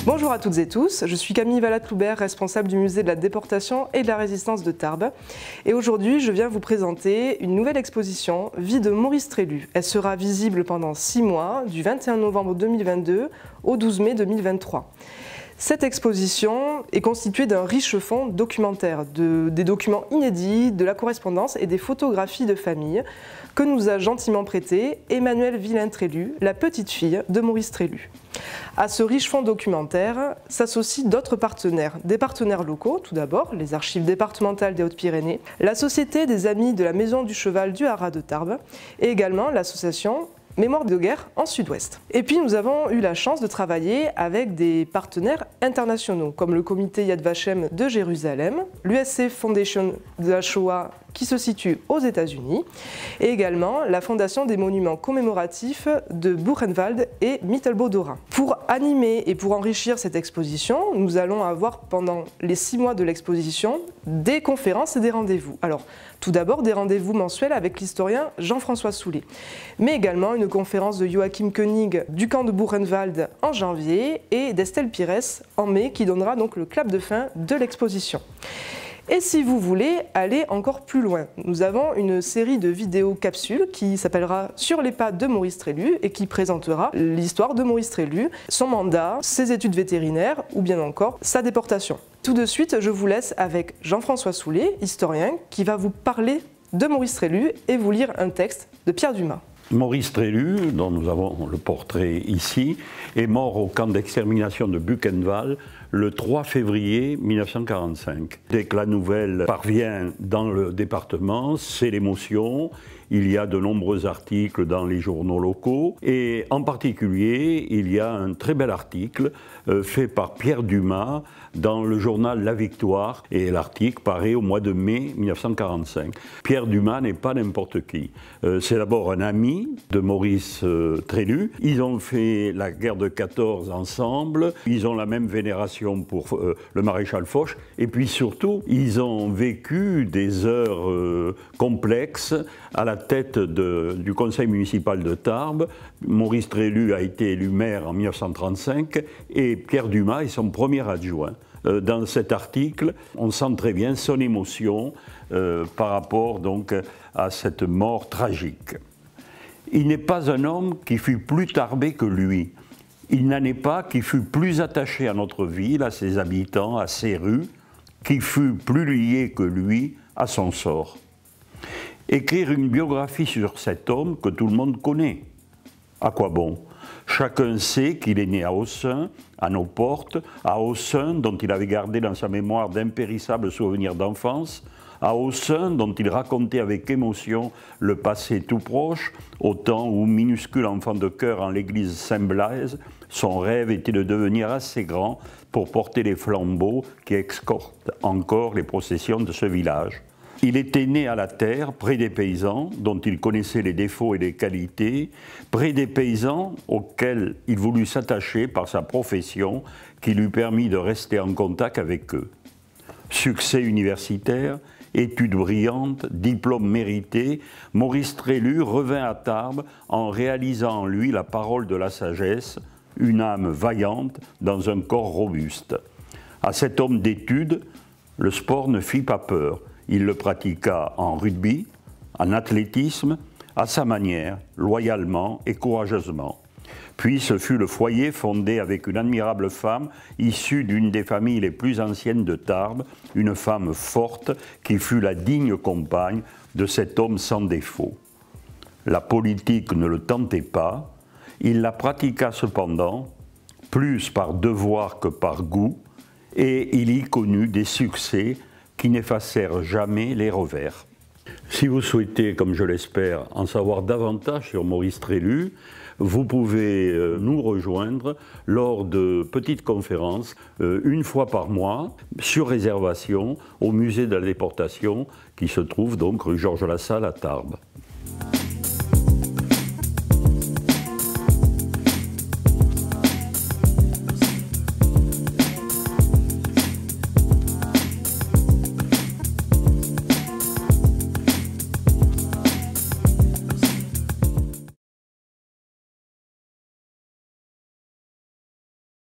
Bonjour à toutes et tous, je suis Camille Vallat-Loubert, responsable du musée de la déportation et de la résistance de Tarbes. Et aujourd'hui, je viens vous présenter une nouvelle exposition, Vie de Maurice Trélu. Elle sera visible pendant 6 mois, du 21 novembre 2022 au 12 mai 2023. Cette exposition est constituée d'un riche fond documentaire, des documents inédits, de la correspondance et des photographies de famille que nous a gentiment prêté Emmanuelle Villain-Trélu, la petite fille de Maurice Trélu. À ce riche fond documentaire s'associent d'autres partenaires, des partenaires locaux tout d'abord, les archives départementales des Hautes-Pyrénées, la Société des Amis de la Maison du Cheval du Haras de Tarbes et également l'association Mémoire de guerre en Sud-Ouest. Et puis nous avons eu la chance de travailler avec des partenaires internationaux comme le comité Yad Vashem de Jérusalem, l'USC Foundation de la Shoah qui se situe aux États-Unis et également la Fondation des monuments commémoratifs de Buchenwald et Mittelbau-Dorin. Pour animer et pour enrichir cette exposition, nous allons avoir pendant les 6 mois de l'exposition des conférences et des rendez-vous. Alors, tout d'abord des rendez-vous mensuels avec l'historien Jean-François Soulet, mais également une conférence de Joachim Koenig du camp de Buchenwald en janvier et d'Estelle Pires en mai qui donnera donc le clap de fin de l'exposition. Et si vous voulez aller encore plus loin, nous avons une série de vidéos capsules qui s'appellera Sur les pas de Maurice Trélu et qui présentera l'histoire de Maurice Trélu, son mandat, ses études vétérinaires ou bien encore sa déportation. Tout de suite, je vous laisse avec Jean-François Soulet, historien, qui va vous parler de Maurice Trélu et vous lire un texte de Pierre Dumas. Maurice Trélu, dont nous avons le portrait ici, est mort au camp d'extermination de Buchenwald le 3 février 1945. Dès que la nouvelle parvient dans le département, c'est l'émotion. Il y a de nombreux articles dans les journaux locaux et en particulier, il y a un très bel article fait par Pierre Dumas dans le journal La Victoire et l'article paraît au mois de mai 1945. Pierre Dumas n'est pas n'importe qui. C'est d'abord un ami de Maurice Trélu. Ils ont fait la guerre de 14 ensemble, ils ont la même vénération pour le maréchal Foch et puis surtout, ils ont vécu des heures complexes à la tête du conseil municipal de Tarbes. Maurice Trélu a été élu maire en 1935 et Pierre Dumas est son premier adjoint. Dans cet article, on sent très bien son émotion par rapport donc à cette mort tragique. Il n'est pas un homme qui fut plus tarbé que lui. Il n'en est pas qui fut plus attaché à notre ville, à ses habitants, à ses rues, qui fut plus lié que lui à son sort. Écrire une biographie sur cet homme que tout le monde connaît. À quoi bon? Chacun sait qu'il est né à Aussin, à nos portes, à Aussin dont il avait gardé dans sa mémoire d'impérissables souvenirs d'enfance, à Aussin dont il racontait avec émotion le passé tout proche, au temps où, minuscule enfant de chœur en l'église Saint-Blaise, son rêve était de devenir assez grand pour porter les flambeaux qui escortent encore les processions de ce village. Il était né à la terre, près des paysans, dont il connaissait les défauts et les qualités, près des paysans auxquels il voulut s'attacher par sa profession qui lui permit de rester en contact avec eux. Succès universitaire, études brillantes, diplômes mérités, Maurice Trélu revint à Tarbes en réalisant en lui la parole de la sagesse, une âme vaillante dans un corps robuste. À cet homme d'études, le sport ne fit pas peur. Il le pratiqua en rugby, en athlétisme, à sa manière, loyalement et courageusement. Puis ce fut le foyer fondé avec une admirable femme issue d'une des familles les plus anciennes de Tarbes, une femme forte qui fut la digne compagne de cet homme sans défaut. La politique ne le tentait pas, il la pratiqua cependant, plus par devoir que par goût, et il y connut des succès qui n'effacèrent jamais les revers. Si vous souhaitez, comme je l'espère, en savoir davantage sur Maurice Trélu, vous pouvez nous rejoindre lors de petites conférences, une fois par mois, sur réservation, au musée de la déportation, qui se trouve donc rue Georges Lassalle à Tarbes.